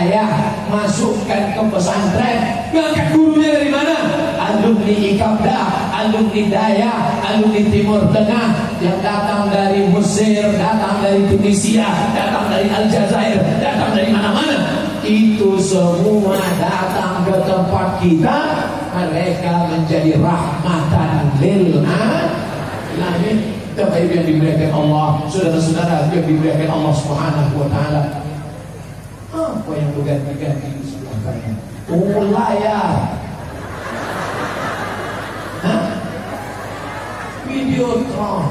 hidayah, masukkan ke pesantren. Ngangkat gurunya dari mana? Alumni Ikabda, alumni Daya, alumni Timur Tengah, yang datang dari Mesir, datang dari Tunisia, datang dari Aljazair, datang dari mana-mana. Itu semua datang ke tempat kita. Mereka menjadi rahmatan lil alamin. Bapak Ibu yang dimuliakan Allah, saudara-saudara yang dimuliakan Allah Subhanahu wa taala. Apa yang berganti-ganti di sebelah kanan? Layar. Videotron.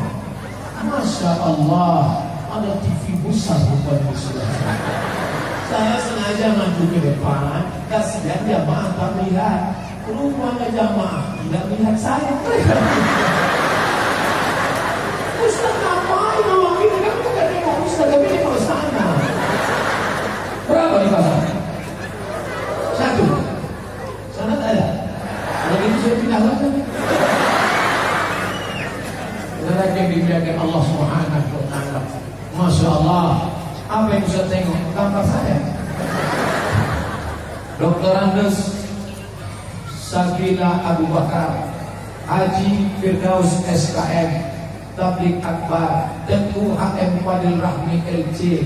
Masya Allah, ada TV besar rupanya di sebelah kanan. Saya sengaja maju ke depan, kasihan jamaah tak melihat. Rupanya jamaah tidak melihat saya. Ustaz ngapain awak ini? Kan bukan nengok Ustaz, tapi nengok sana. Berapa di pasar? 1. Sana tak ada. Kalau gitu saya pindah lagi. Saudara yang dimuliakan Allah Subhanahu wa taala. Masya Allah. Apa yang bisa tengok? Gambar saya. Dr. Andes Sabila Abu Bakar, Haji Firdaus SKM, Tablik Akbar, Tengku HM Fadil Rahmi LC.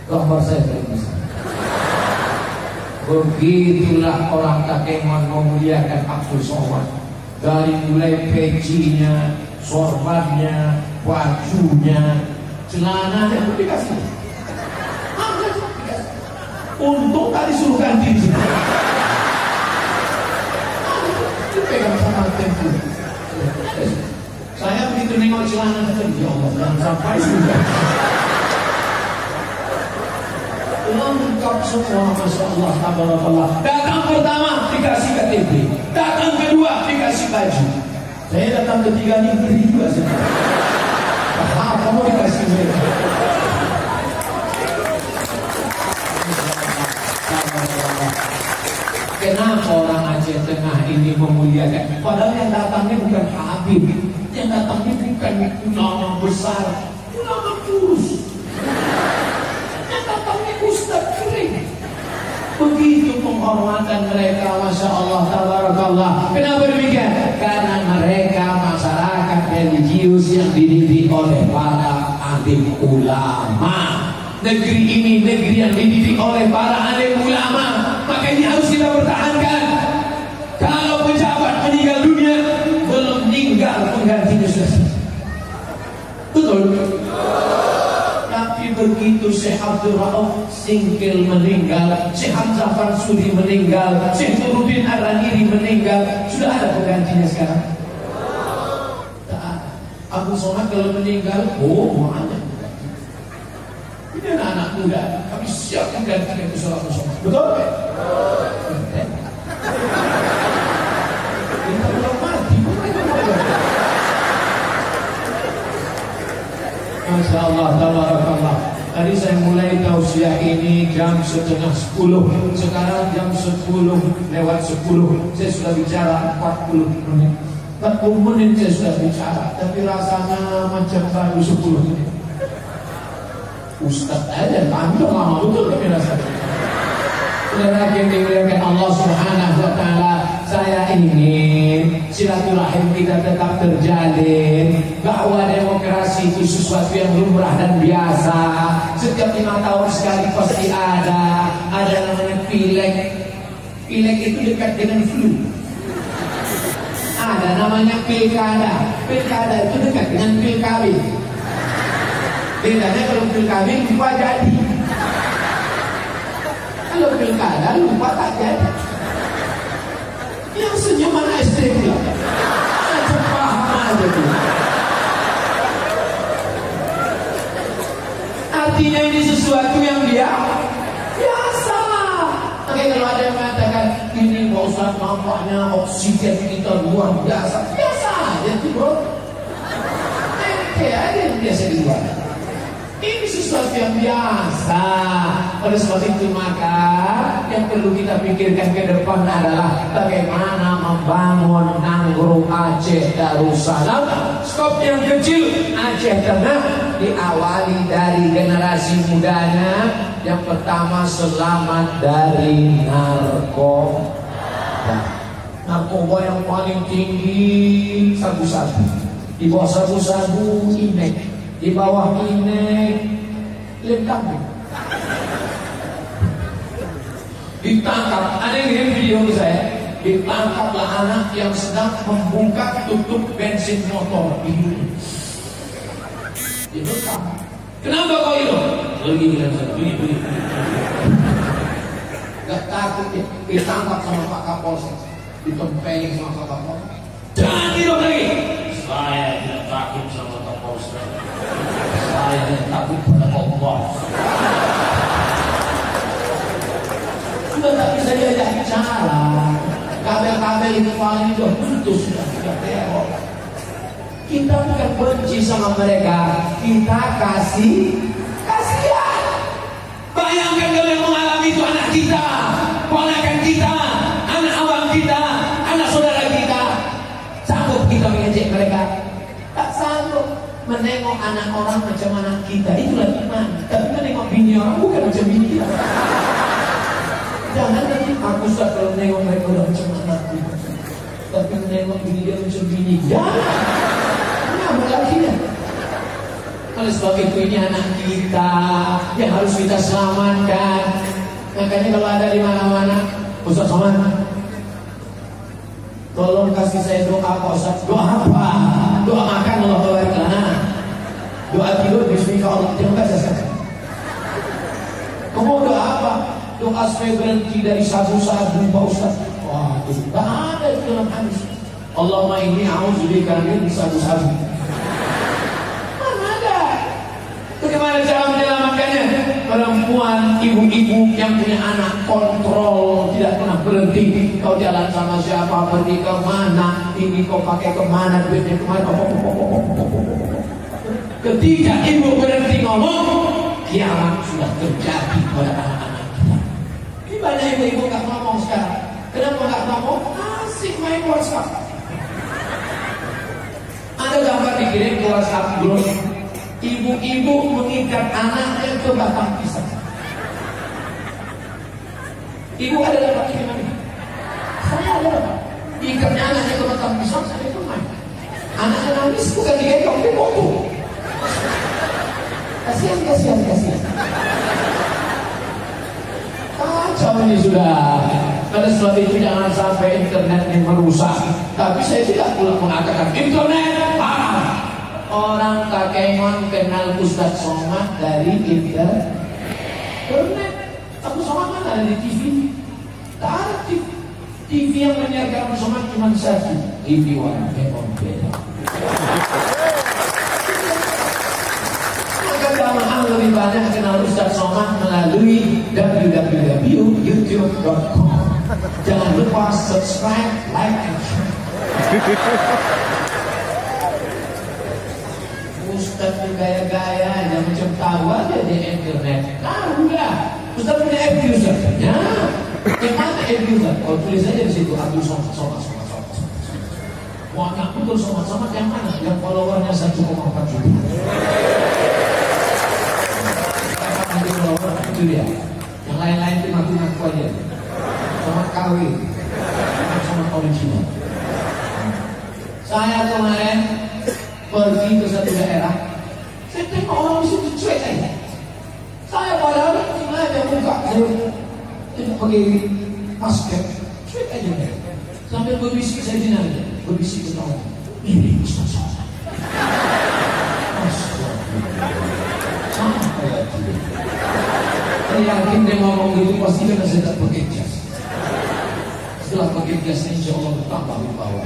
Gambar saya bisa. Begitulah orang Takengon memuliakan Abdul Somad. Dari mulai pecinya, sorbannya, bajunya, celananya itu dikasih. Untung tadi suruh ganti. Pegang sama tempo. Saya begitu nengok celana tadi, ya Allah, jangan sampai sudah. Lengkap semua, masya Allah, tabarakallah. Datang pertama dikasih KTP, datang kedua dikasih baju. Saya datang ketiga ini beri juga saja. Kamu dikasih mereka. Kenapa orang Aceh Tengah ini memuliakan? Padahal yang datangnya bukan Habib, yang datangnya bukan ulama besar, ulama kurus, yang datangnya Ustaz kering. Begitu penghormatan mereka, masya Allah, tabarakallah. Kenapa demikian? Karena mereka masyarakat religius yang dididik oleh para alim ulama. Negeri ini negeri yang dididik oleh para alim ulama. Maka ini harus kita pertahankan. Kalau pejabat meninggal dunia, belum meninggal penggantinya sudah. Betul? Tapi begitu Syekh Abdul Rauf Singkil meninggal, Syekh Hamzah Farsudi meninggal, Syekh Nuruddin Ar-Raniri meninggal, sudah ada penggantinya sekarang? Abu Somad kalau meninggal, ada. Ini anak muda, kami siap menggantikan usul Abu Somad. Betul? Kita belum mati. Masya Allah, tabarakallah. Tadi saya mulai tausiah ini jam 9:30. Sekarang jam 10:10. Saya sudah bicara 40 menit. 40 menit saya sudah bicara, tapi rasanya macam baru 10 menit. Ustaz aja, panjang lama betul kami rasanya. Saudara yang dimuliakan Allah Subhanahu wa taala, saya ingin silaturahim kita tetap terjalin, bahwa demokrasi itu sesuatu yang lumrah dan biasa. Setiap 5 tahun sekali pasti ada namanya pileg. Pileg itu dekat dengan flu. Ada namanya pilkada. Pilkada itu dekat dengan pilkawin. Bedanya kalau pilkawin lupa jadi. Kalau pilkada lupa tak jadi. Yang senyum mana STP? Saya paham aja tuh. Artinya ini sesuatu yang biasa. Oke, kalau ada yang mengatakan ini Pak Ustaz nampaknya oksigen kita luar biasa. Biasa aja tuh bro. Ada yang biasa di luar. Ini sesuatu yang biasa. Oleh sebab itu maka yang perlu kita pikirkan ke depan adalah bagaimana membangun Nanggro Aceh Darussalam. Skop yang kecil Aceh Tengah, diawali dari generasi mudanya. Yang pertama, selamat dari narkoba. Narkoba yang paling tinggi sabu-sabu. Di bawah sabu-sabu inek, di bawah inek lem kambing. Ditangkap, ada yang lihat video saya. Ditangkaplah anak yang sedang membuka tutup bensin motor ibunya. Direkam. Kenapa kau itu? Lagi bilang saya, begini. Gak takut ya, ditangkap sama Pak Kapolsek, ditempelin sama Pak Kapolsek. Jangan hidup lagi. Saya tidak takut sama Kapolsek. Saya tidak takut pada Allah. Sudah tak bisa diajak bicara. Kabel-kabel itu paling sudah putus, sudah teror. Kita bukan benci sama mereka, kita kasihan. Bayangkan kalau yang mengalami itu anak kita, ponakan kita, anak abang kita, anak saudara kita. Sanggup kita mengejek mereka? Tak sanggup. Menengok anak orang macam anak kita, itulah iman. Tapi menengok bini orang bukan macam bini kita. Jangan nanti aku Ustaz kalau menengok mereka udah macam anakku, tapi menengok bini dia macam bini. Jangan berarti ya. Oleh sebab itu ini anak kita yang harus kita selamatkan. Makanya kalau ada di mana-mana, Ustaz Somad, tolong kasih saya doa Pak Ustaz. Doa apa? Doa makan Allah barik lana. Doa tidur bismillah Allah. Terima kasih Ustaz. Kamu doa apa? Doa supaya berhenti dari sabu-sabu Pak Ustaz. Wah, itu tak ada di dalam hadis. Allahumma inni a'udzubika min sabu-sabu. Mana ada? Bagaimana cara menyelamatkannya? Perempuan, ibu-ibu yang punya anak kontrol, tidak pernah berhenti. Kau jalan sama siapa, pergi ke mana, ini kau pakai kemana, duitnya kemana. Ketika ibu berhenti ngomong, kiamat sudah terjadi pada anak-anak kita. Ini banyak ibu-ibu gak ngomong sekarang. Kenapa gak ngomong? Asik main WhatsApp. Ada gambar dikirim ke WhatsApp grup. Ibu-ibu mengikat anaknya ke batang pisang. Ibu ada dapat kiriman ini? Saya ada dapat. Ikatnya anaknya ke batang pisang, saya itu main. Anaknya nangis bukan digendong, dia foto. Kasihan. Kacau ini sudah. Pada sebab itu jangan sampai internet ini merusak. Tapi saya tidak pula mengatakan internet parah. Orang Takengon kenal Ustaz Somad dari internet. Ustaz Somad mana ada di TV? Tak ada TV. TV yang menyiarkan Ustaz Somad cuma satu, TV One Kemon Beda. Maka jamaah lebih banyak kenal Ustaz Somad melalui www.youtube.com. Jangan lupa subscribe, like, and share. Ustaz gaya-gaya aja macam tahu aja di internet. Tahu dah. Ustaz punya FB Ustaz. Ya. Yang mana FB Ustaz? Kalau tulis aja di situ Abdul Somad. Wah, nak betul Somad yang mana? Yang followernya 1,4 juta. Nanti follower itu dia. Yang lain-lain itu ngaku-ngaku aja. Somad KW. Somad original. Saya kemarin pergi ke satu daerah, saya tengok orang di situ cuek aja. Saya padahal sengaja buka, saya pakai masker, cuek aja. Sambil berbisik saya dengar, berbisik ke kawan. Ini Ustaz Somad. Sama kayak dia. Saya yakin dia ngomong gitu pasti karena saya tak pakai jas. Setelah pakai jas, insya Allah bertambah di bawah.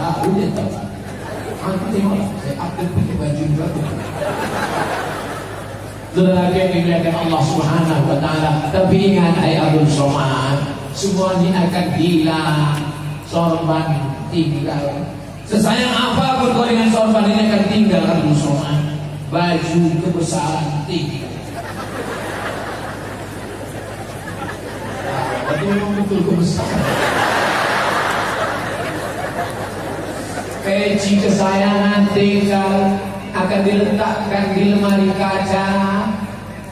Lalu dia tahu. Aku tengoklah, saya update pakai baju baru. Saudara yang dimuliakan Allah Subhanahu wa Ta'ala. Tapi ingat, hai Abdul Somad, semuanya akan hilang. Sorban tinggal. Sesayang apapun kau dengan sorban ini akan tinggal Abdul Somad. Baju kebesaran tinggal. Tapi memang betul kebesaran. Peci kesayangan tinggal, akan diletakkan di lemari kaca,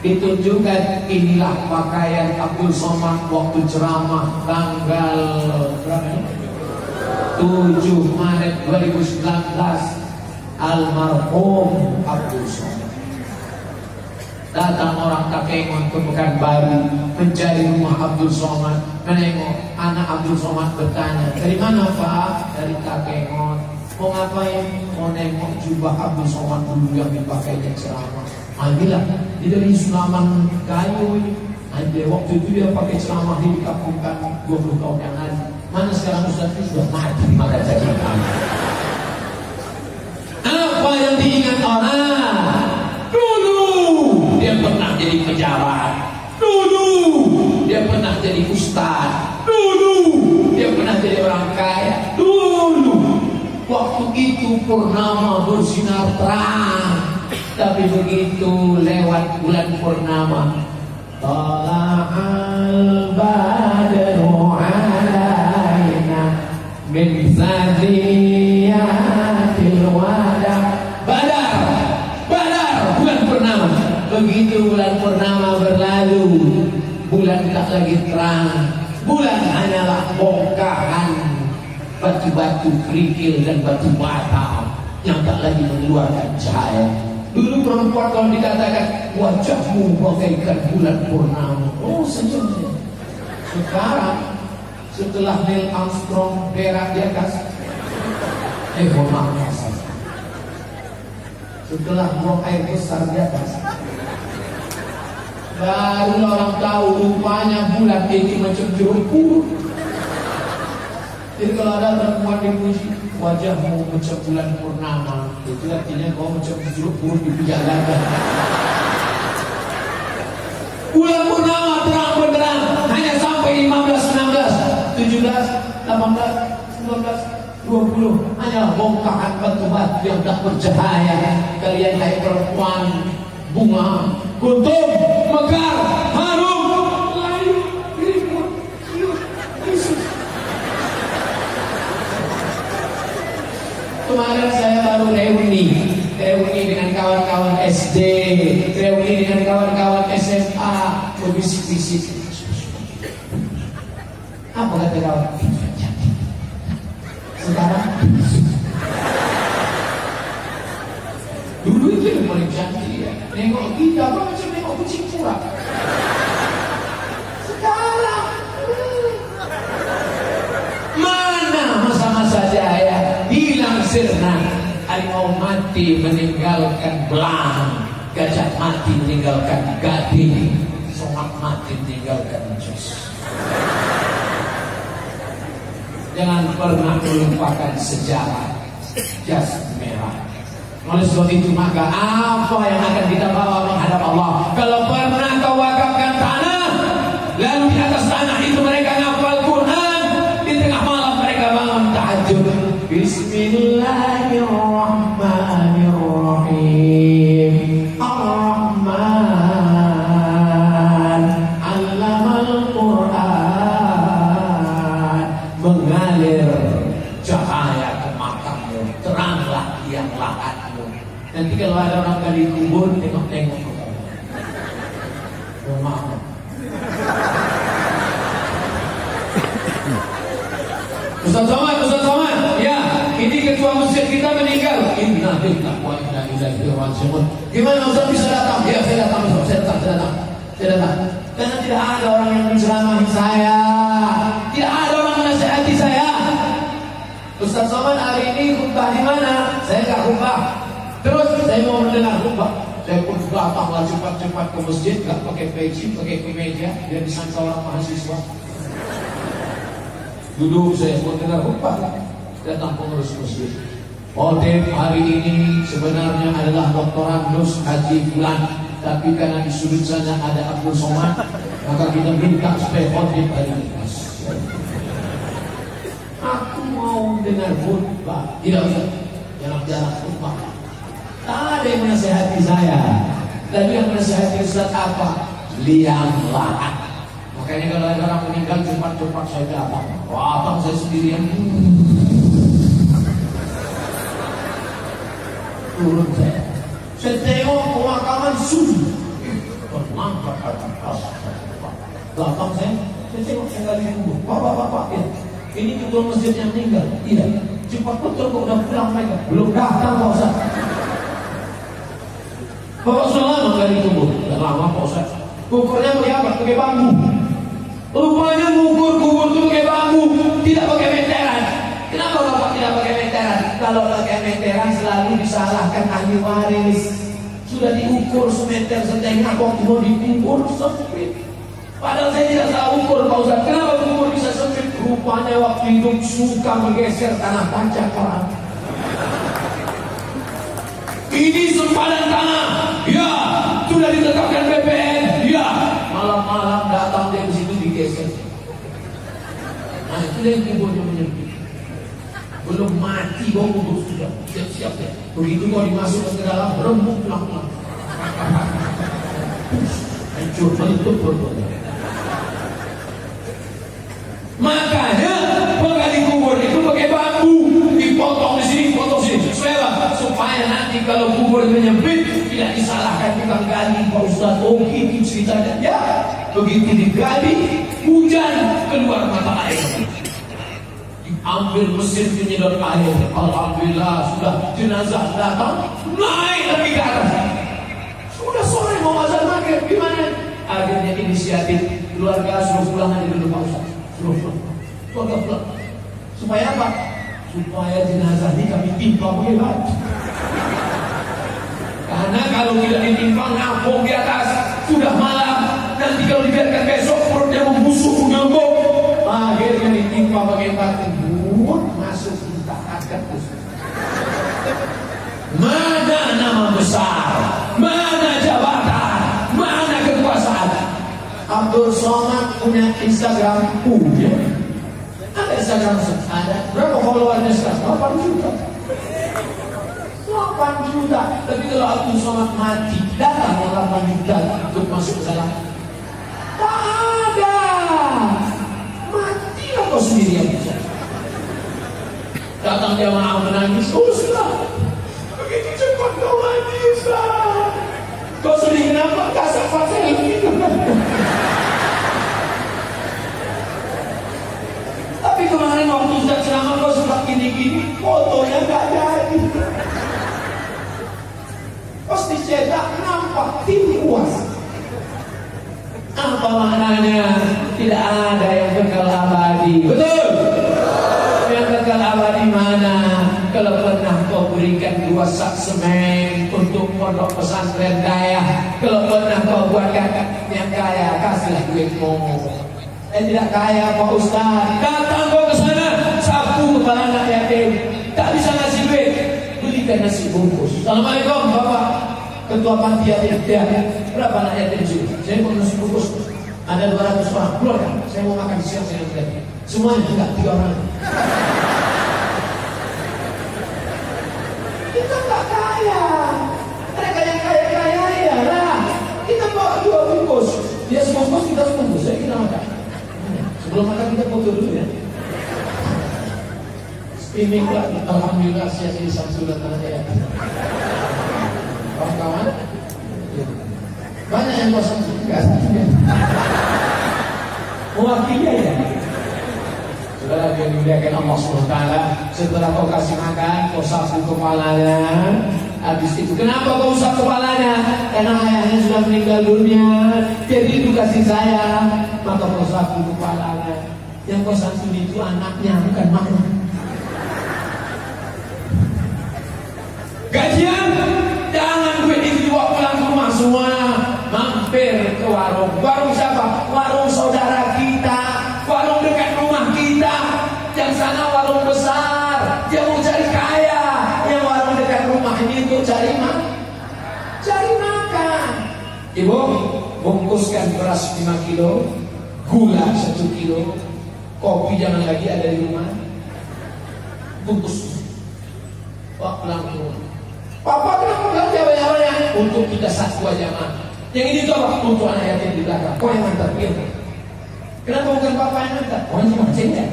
ditunjukkan inilah pakaian Abdul Somad waktu ceramah tanggal 7 Maret 2019. Almarhum Abdul Somad. Datang orang Takengon ke Pekanbaru mencari rumah Abdul Somad, menengok anak Abdul Somad, bertanya, dari mana Pak? Dari Takengon. Mau ngapain? Mau nengok jubah Abdul Somad dulu yang dipakainya ceramah. Alhamdulillah, dia dari Sulaman kayu ini. Dia waktu itu dia pakai ceramah di kampungkan 20 tahun yang lalu. Mana sekarang Ustaz itu sudah mati, maka jadi kami. Apa yang diingat orang? Dulu dia pernah jadi pejabat. Dulu dia pernah jadi ustaz. Dulu dia pernah jadi orang kaya. Dulu waktu itu purnama bersinar terang. Tapi begitu lewat bulan purnama, tala'al badru alaina min zadiyatil wada. Badar bulan purnama. Begitu bulan purnama berlalu, bulan tak lagi terang. Bulan hanyalah bongkahan batu-batu kerikil dan batu bata yang tak lagi mengeluarkan cahaya. Dulu perempuan kalau dikatakan wajahmu bagaikan bulan purnama, oh senyum. Sekarang setelah Neil Armstrong berak di atas, maaf saja. Setelah buang air besar di atas, baru orang tahu rupanya bulan ini macam jeruk purut. Jadi kalau ada perempuan dipuji, wajahmu macam bulan purnama, itu artinya kau macam jeruk purut di pijak gagah. Bulan purnama terang benderang, hanya sampai 15, 16, 17, 18, 19, 20, hanya bongkahan batu-batu yang tak bercahaya. Kalian hai perempuan, bunga, kuntum, mekar, harum, layu, ribut, siut, Yesus. Kemarin saya baru reuni dengan kawan-kawan SD, reuni dengan kawan-kawan SMA, berbisik-bisik. Apa kata kawan? Sekarang dulu itu yang paling cantik ya. Nengok kita apa macam nengok kucing pura. Sekarang mana masa-masa jaya, hilang sirna. Harimau mati meninggalkan belang, gajah mati meninggalkan gading, somak mati meninggalkan jus. Jangan pernah melupakan sejarah jas merah. Oleh sebab itu maka apa yang akan kita bawa menghadap Allah? Kalau pernah kau wakafkan tanah, lalu di atas tanah itu mereka ngafal Quran, di tengah malam mereka bangun tahajud. Bismillahirrahmanirrahim. Ar-Rahman Allamal Quran. Mengalir cahaya ke matamu, teranglah yang lahatmu. Nanti kalau ada orang kali kubur, tengok-tengok ke bawah. Maaf. Ustaz Somad, ya, ini ketua masjid kita meninggal. Inna lillahi wa inna ilaihi raji'un. Gimana Ustaz bisa datang? Ya, saya datang. Karena tidak ada orang yang menceramahi saya, tidak ada orang menasihati saya. Ustaz Somad hari ini khutbah di mana? Saya nggak khutbah. Terus saya mau mendengar khutbah. Saya pun datanglah cepat-cepat ke masjid, nggak pakai peci, pakai kemeja, biar disangka orang mahasiswa. Duduk saya mau dengar khutbah. Datang pengurus masjid. Khotib hari ini sebenarnya adalah Dr. Andus Haji Fulan, tapi karena di sudut sana ada Abdul Somad, maka kita minta supaya khotib hari ini. Aku mau dengar khutbah. Tidak usah, jangan khutbah. Tak ada yang menasihati saya. Tapi yang menasihati Ustaz apa? Liang lahat. Makanya kalau ada orang meninggal cepat-cepat saya datang. Datang saya sendirian. Turun saya. Saya tengok pemakaman sunyi. Mangkat atas. Belakang saya tengok yang gali kubur. Bapak, ya. Ini ketua masjid yang meninggal. Iya. Cepat betul kok udah pulang mereka. Belum datang Pak Ustaz. Bapak sudah lama gali kubur. Sudah lama Pak Ustaz. Ukurnya pakai apa? Pakai bambu. Rupanya mengukur kubur itu pakai bambu, tidak pakai meteran. Kenapa Bapak tidak pakai meteran? Kalau pakai meteran selalu disalahkan ahli waris. Sudah diukur semeter setengah kok mau dikubur sempit. Padahal saya tidak salah ukur Pak Ustaz. Kenapa kubur bisa sempit? Rupanya waktu hidup suka menggeser tanah panjang orang. Ini sempadan tanah. Ya, sudah ditetapkan BPN. Ya, malam-malam datang dia ke situ digeser. Nah, itu yang kuburnya menyempit. Belum mati kau kubur sudah siap-siap ya. Begitu kau dimasukkan ke dalam berembuk pelan-pelan. Hancur menutup perutnya. Makanya penggali kubur itu pakai bambu, dipotong di sini, potong sini, supaya nanti kalau kubur menyempit tidak disalahkan tukang gali. Pak Ustaz, oh gitu ceritanya. Ya, begitu digali, hujan keluar mata air. Diambil mesin penyedot air. Alhamdulillah sudah jenazah datang, naik lagi ke atas. Sudah sore mau azan maghrib, gimana? Akhirnya inisiatif keluarga suruh pulang aja dulu Pak Ustaz. Keluarga pulang. Supaya apa? Supaya jenazah ini kami timpa pakai batu. Karena kalau tidak ditimpa ngapung di atas, sudah malam. Nanti kalau dibiarkan besok perutnya membusuk, menggembung. Akhirnya ditimpa pakai batu. Masuk kita akan busuk. Mana nama besar? Mana jabatan? Mana kekuasaan? Abdul Somad punya Instagram, punya. Ada Instagram, ada. Berapa followernya sekarang? 8 juta. 8 juta. Tapi kalau Abdul Somad mati, datang 8 juta untuk masuk ke dalam. Tak ada. Mati kau sendirian. Datang jamaah menangis. Oh sudah. Begitu cepat kau mati, Ustaz. Kau sedih kenapa? Kasar pasal itu. Tapi kemarin waktu Ustaz ceramah kau sempat gini-gini, fotonya nggak jadi. Pas dicetak nampak tiwas. Apa maknanya? Tidak ada yang kekal abadi. Betul? Yang kekal abadi mana? Kalau pernah kau berikan 2 sak semen untuk pondok pesantren kaya, kalau pernah kau buatkan yang kaya, kasihlah duitmu. Tidak kaya Pak Ustaz. Datang kau ke sana, sapu kepala anak yatim, tak bisa ngasih duit, belikan nasi bungkus. Assalamualaikum Bapak Ketua Panti Yatim. Ya, berapa anak yatim sih? Saya mau nasi bungkus. Ada 200 orang. Keluarkan. Saya mau makan siang saya yatim. Semuanya enggak, 3 orang. Kita enggak kaya. Mereka yang kaya-kaya ya lah. Kita bawa 2 bungkus. Dia sebungkus, kita sebungkus. Saya kita makan. Sebelum makan kita foto dulu ya. Streaming lagi. Alhamdulillah Syekh Samsulan Tanah. Kawan-kawan, banyak yang kosong juga. Mewakili ya. Saudara yang dimuliakan Allah SWT, setelah kau kasih makan, kau sapu kepalanya. Habis itu, kenapa kau usap kepalanya? Karena ayahnya sudah meninggal dunia. Jadi itu kasih sayang. Maka kau sapu kepalanya. Yang kau santuni itu anaknya, bukan maknya. Gajian, jangan duit itu dibawa pulang ke rumah semua. Mampir ke warung. Warung siapa? Warung saudara kita. Warung dekat rumah kita. Yang sana warung besar. Dia mau cari kaya. Yang warung dekat rumah ini untuk cari makan. Ibu, bungkuskan beras 5 kilo, gula 1 kilo, kopi jangan lagi ada di rumah. Bungkus. Pak pulang ke rumah. Papa kenapa belanja banyak-banyak? Untuk kita satu aja mah. Yang ini tuh apa? Untuk anak yatim di belakang. Kau yang antar, iya. Kenapa bukan papa yang antar? Kau yang cuma cengeng.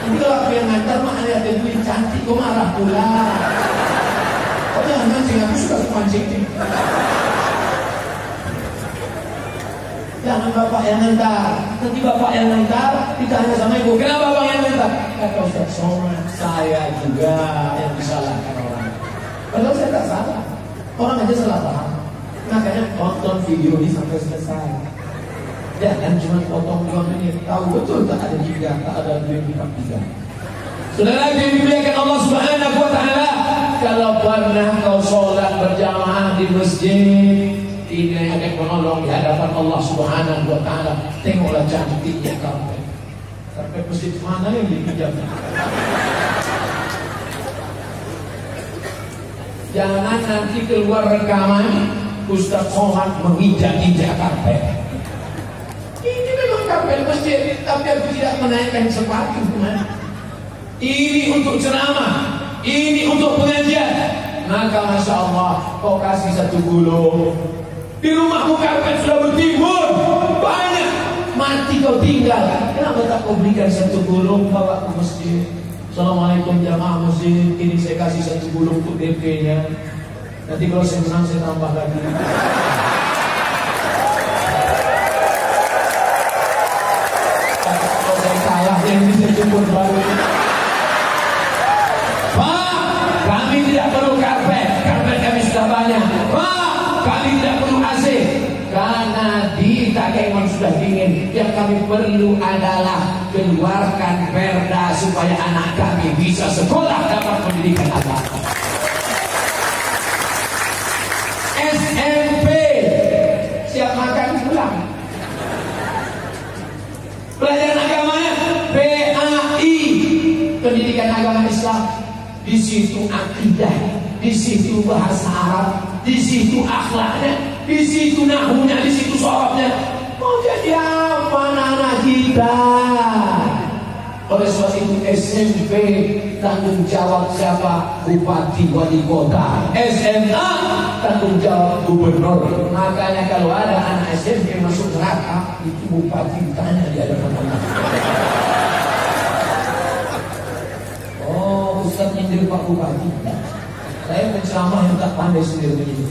Ini kalau aku yang antar mah anak yatim ini cantik, kau marah pula. Kok jangan mancing, aku suka mancing. Jangan bapak yang ngantar. Nanti bapak yang ngantar ditanya sama ibu, kenapa bapak yang ngantar? Kata Ustaz Somad, saya juga yang disalahkan orang. Padahal saya tak salah. Orang aja salah paham. Makanya tonton video ini sampai selesai. Jangan cuma potong 2 menit. Tahu betul tak ada 3, tak ada 2 4 3. Saudara yang dimuliakan Allah Subhanahu wa taala, kalau pernah kau sholat berjamaah di masjid, ini ada penolong di hadapan Allah Subhanahu wa taala. Tengoklah cantiknya karpet. Karpet masjid mana yang dipijam? Jangan nanti keluar rekaman Ustaz Somad menginjak-injak karpet. Ini memang karpet masjid, tapi aku tidak menaikkan sepatu. Ini untuk ceramah, ini untuk pengajian. Maka Masya Allah, kau kasih 1 gulung. Di rumahmu karpet sudah bertimbun banyak, mati kau tinggal. Kenapa tak kau berikan 1 gulung bawa ke masjid? Assalamualaikum jamaah masjid, ini saya kasih 1 gulung untuk DP-nya. Nanti kalau saya menang saya tambah lagi. Kalau saya kalah yang ini saya jemput baru. Pak, kami tidak perlu karpet, karpet kami sudah banyak. Pak, kami tidak perlu AC, karena di Takengon sudah dingin. Yang kami perlu adalah keluarkan perda supaya anak kami bisa sekolah dapat pendidikan agama. SMP siap makan pulang. Pelajaran agamanya PAI, pendidikan agama Islam. Di situ akidah, di situ bahasa Arab, di situ akhlaknya, di situ nahunya, di situ sorobnya. Mau jadi apa anak-anak kita? Oleh sebab itu SMP tanggung jawab siapa? Bupati wali kota. SMA tanggung jawab gubernur. Makanya kalau ada anak SMP masuk neraka, itu bupati ditanya di hadapan Allah. Oh, Ustaz nyindir Pak Bupati. Saya penceramah yang tak pandai sendiri begini.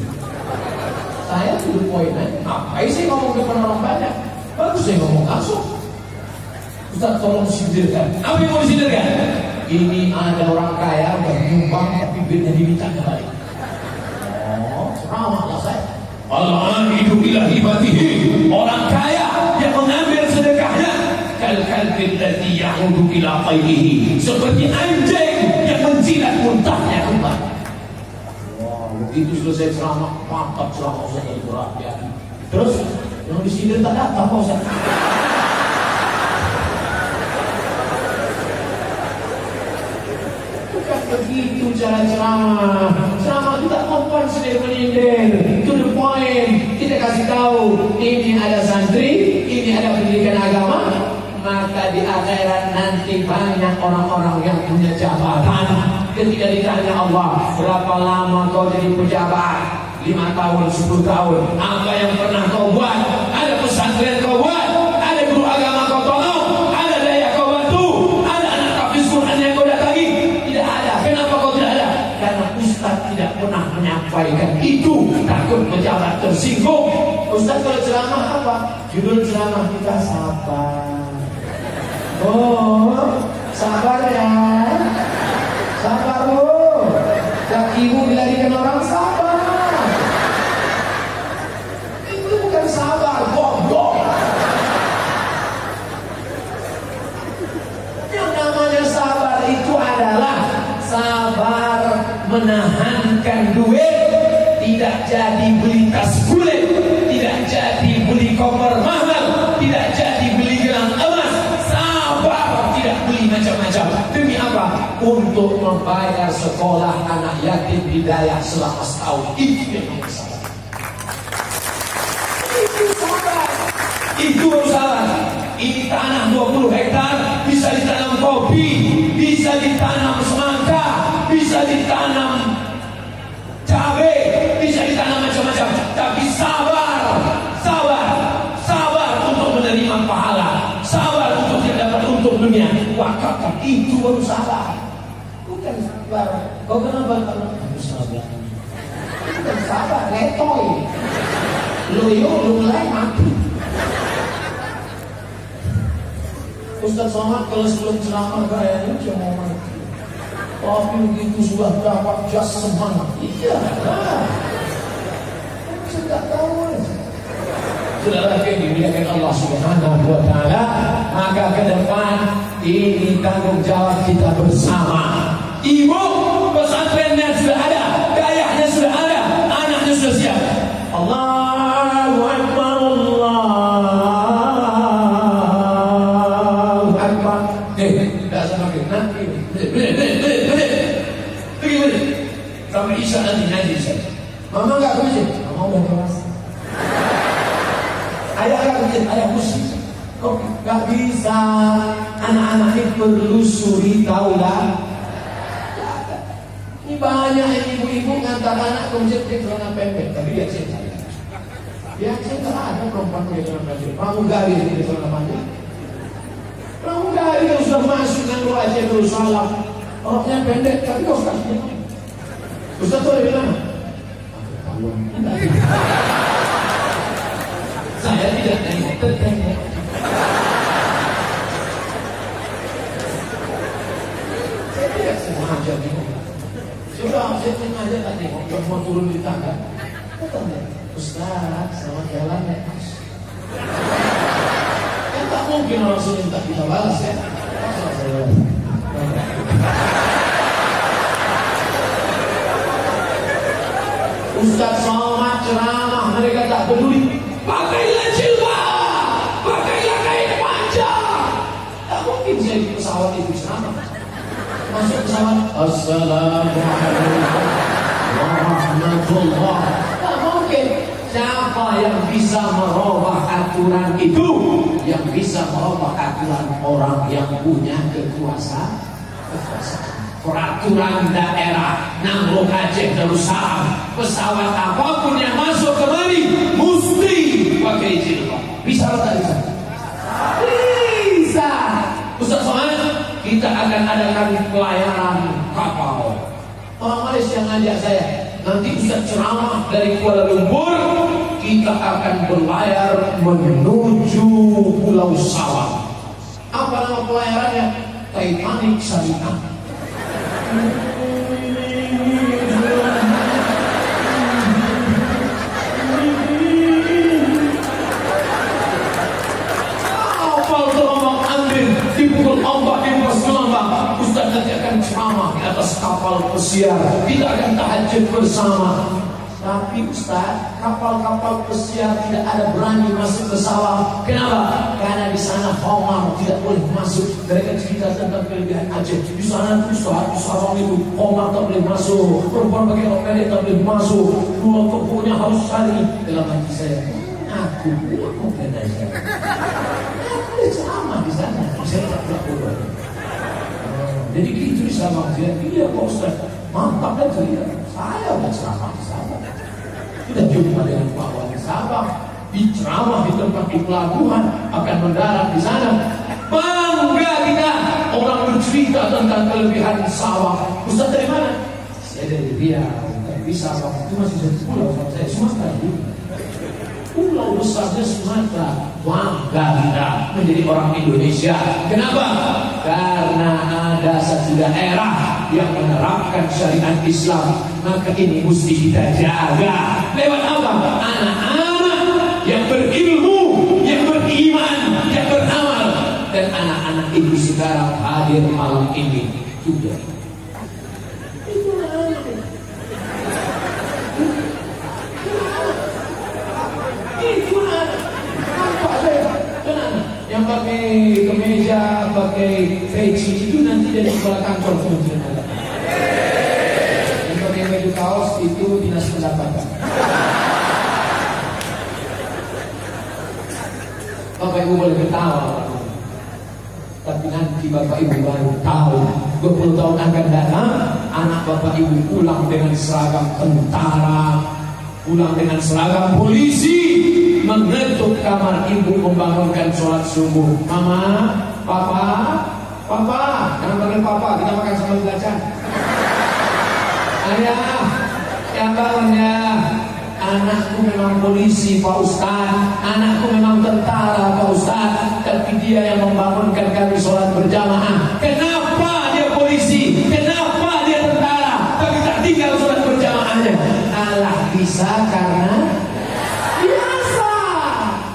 Saya tuh poin aja. Ngapain sih ngomong depan orang banyak? Bagus saya ngomong langsung. Ustaz tolong sindirkan. Apa yang mau disindirkan? Ini ada orang kaya bernyumbang tapi duitnya diminta kembali. Oh, ceramahlah saya. Al-aidu ila hibatihi. Orang kaya yang mengambil sedekahnya kal-kalbi alladhi ya'udu ila qaylihi. Seperti anjing yang menjilat muntahnya kembali. Wow, begitu selesai ceramah, mantap ceramah Ustaz dari Qur'an. Terus yang disindir tak datang Pak Ustaz. Begitu cara ceramah. Ceramah tidak kompan sendiri menyindir. To the point. Kita kasih tahu ini ada santri, ini ada pendidikan agama. Maka di akhirat nanti banyak orang-orang yang punya jabatan. Ketika ditanya Allah, berapa lama kau jadi pejabat? 5 tahun, 10 tahun. Apa yang pernah kau buat? Ada pesantren kau buat? Ada guru agama kau tolong? Ada daya kau bantu? Ada anak tahfiz Quran yang kau datangi? Tidak ada. Kenapa kau tidak ada? Karena Ustaz tidak pernah menyampaikan itu. Takut pejabat tersinggung. Ustaz kalau ceramah apa? Judul ceramah kita sabar. Oh, sabar ya. Sabar bu. Kakimu dilarikan orang sabar. Itu bukan sabar, goblok. Yang namanya sabar itu adalah sabar menahankan duit, tidak jadi beli tas kulit, tidak jadi beli koper mahal, tidak jadi beli gelang emas. Sabar tidak beli macam-macam. Demi apa? Untuk membayar sekolah anak yatim hidayah selama setahun. Itu yang namanya sabar. Itu sabar. Itu sabar. Ini tanah 20 hektar bisa ditanam kopi, bisa ditanam semangka, bisa ditanam cabai, bisa ditanam macam-macam. Tapi sabar, sabar, sabar untuk menerima pahala, sabar untuk tidak dapat untung dunia. Wakafkan itu baru sabar. Bukan sabar. Kau kenapa? Karena aku sabar. sabar, letoy. Loyo, mulai mati. Ustaz Somad kalau sebelum ceramah kayaknya cuma mati. Tapi begitu sudah dapat jas semangat. Iya. Saya tak tahu. Saudara yang dimuliakan Allah Subhanahu wa taala, maka ke depan ini tanggung jawab kita bersama. Ibu pesantrennya sudah ada, ayahnya sudah ada, anaknya sudah siap. Allahu Akbar, Allahu Akbar. Tidak semakin nanti. Pergi. Sampai Isya nanti ngaji saya. Mama enggak kerja. Mama udah keras. Ayah enggak kerja, ayah musik. Kok enggak bisa? Anak-anak ini perlu suri tahu lah. Ini banyak ibu-ibu ngantar anak ke masjid di celana pendek, tapi dia cinta. Dia cinta ada perempuan di celana pendek. Pramugari di celana pendek. Pramugari yang sudah masuk dengan doa aja terus salam. Orangnya pendek, tapi kau sekali. Ustaz tu dari mana? Saya tidak tengok, tertengok. Saya tidak sengaja tengok. Sudah, saya sengaja tak tengok. Yang mau turun di tangga. Katanya, Ustaz, selamat jalan ya. Kan tak mungkin langsung minta kita balas ya. Masa saya Ustaz Somad ceramah, mereka tak peduli. Pakailah jilbab, pakailah kain panjang. Tak mungkin saya di pesawat itu ceramah. Masuk pesawat, Assalamualaikum warahmatullahi. Tak mungkin. Siapa yang bisa merubah aturan itu? Yang bisa merubah aturan orang yang punya kekuasaan. Peraturan daerah Nangro Aceh Darussalam, pesawat apapun yang masuk kemari mesti pakai jilbab. Bisa atau tak bisa? Bisa. Ustaz Somad, kita akan adakan pelayaran kapal. Orang Malaysia ngajak saya, nanti Ustaz ceramah dari Kuala Lumpur, kita akan berlayar menuju Pulau Sawang. Apa nama pelayarannya? Titanic Syariah. Dipukul ombak, dilepas gelombang. Ustaz nanti akan ceramah di atas kapal pesiar. Kita akan tahajud bersama. Tapi Ustaz, kapal-kapal pesiar tidak ada berani masuk ke Sawang. Kenapa? Karena di sana Homar tidak boleh masuk. Mereka cerita tentang kelebihan Aceh. Di sana Ustaz, di Sawang itu Homar tak boleh masuk. Perempuan pakai rok pendek tak boleh masuk. Dua tokohnya harus cari. Dalam hati saya, aku bukan aja. Aku ceramah di sana. Saya tak boleh. Jadi gitu di Sabang. Iya Pak Ustaz, mantap dan ceria. Saya udah ceramah di Sabang. Kita jumpa dengan Pak Wali Sabang, diceramah di tempat di pelabuhan, akan mendarat di sana. Bangga kita orang bercerita tentang kelebihan Sabang. Ustaz dari mana? Saya dari Riau. Tapi Sabang itu masih satu pulau. Saya Sumatera juga. Pulau besarnya Sumatera. Bangga kita menjadi orang Indonesia. Kenapa? Karena ada satu daerah yang menerapkan syariat Islam. Maka ini mesti kita jaga. Lewat apa? Anak-anak yang berilmu, yang beriman, yang beramal. Dan anak-anak itu sekarang hadir malam ini juga. Yang pakai kemeja, pakai peci itu nanti jadi kepala kantor Kementerian Agama. Yang pakai baju kaos itu dinas pendapatan. Bapak Ibu boleh ketawa, tapi nanti Bapak Ibu baru tahu 20 tahun akan datang, anak Bapak Ibu pulang dengan seragam tentara, pulang dengan seragam polisi, mengetuk kamar ibu membangunkan sholat subuh. Mama, papa, jangan panggil papa, kita makan sama belajar. Ayah, yang bangun ya. anakku memang polisi Pak Ustaz, anakku memang tentara Pak Ustaz, tapi dia yang membangunkan kami sholat berjamaah. Kenapa dia polisi? Kenapa dia tentara? Tapi tak tinggal sholat berjamaahnya. Allah bisa karena biasa.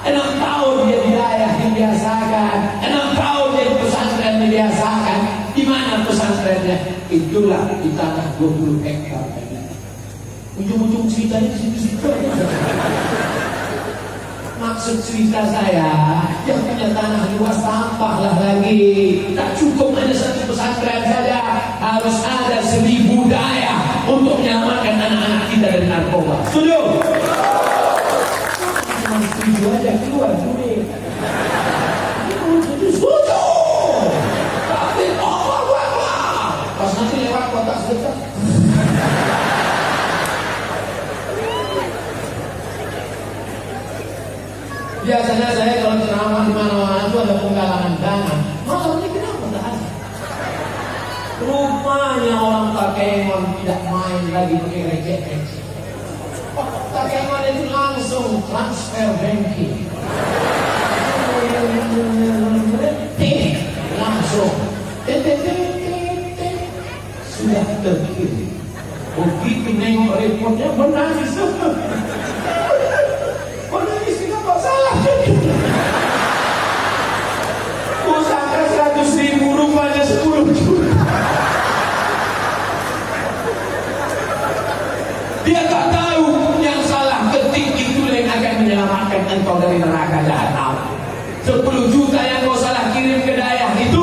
6 tahun dia di wilayah dibiasakan, 6 tahun dia di pesantren dibiasakan. Di mana pesantrennya? Itulah di tanah 20 hektar. Ujung-ujung ceritanya di situ-situ. Maksud cerita saya, yang punya tanah luas tambahlah lagi. Tak cukup hanya satu pesantren saja, harus ada 1000 daya untuk menyelamatkan anak-anak kita dari narkoba. Setuju? Cuma setuju aja keluar duit. Setuju. Tapi pas nanti lewat kotak sedekat. Biasanya saya kalau ceramah di mana-mana itu ada penggalangan dana. Malah ini kenapa tak ada? Rupanya orang Takengon tidak main lagi pakai receh-receh. Takengon itu langsung transfer banking. Langsung. Sudah terkirim. Begitu nengok reportnya menangis. Menangis kenapa salah? Usaha 100.000 rupanya 10 juta. Dia tak tahu yang salah ketik itu yang akan menyelamatkan engkau dari neraka jahanam. 10 juta yang kau salah kirim ke daerah itu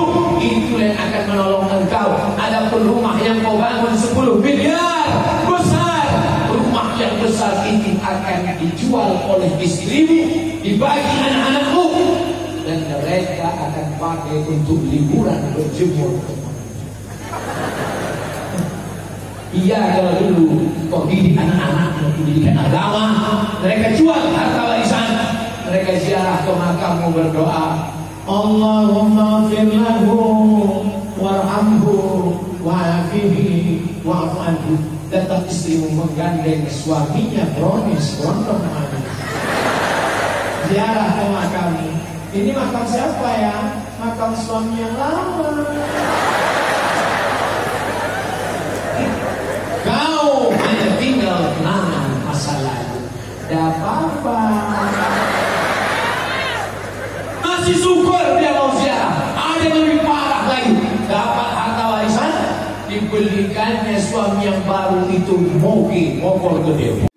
yang akan menolong engkau. Adapun rumah yang kau bangun 10 miliar besar, rumah yang besar ini akan dijual oleh istrimu, dibagi anak-anakmu, dan mereka akan pakai untuk liburan berjemur. Iya, kalau dulu kau didik anak-anak untuk pendidikan agama, mereka jual harta warisan, mereka ziarah ke makammu berdoa, Allahumma firlahu warhamhu wa'afihi wa'afanhu. Tetap istrimu menggandeng suaminya bronis, berondong manis. Ziarah ke makam. Ini makam siapa ya? Makam suami yang lama. Kau hanya tinggal kenangan masa lalu. Tidak apa-apa. Masih syukur dia mau ziarah. Ada yang lebih parah lagi. Dapat harta warisan, dibelikannya suami yang baru itu mobil, mobil gede.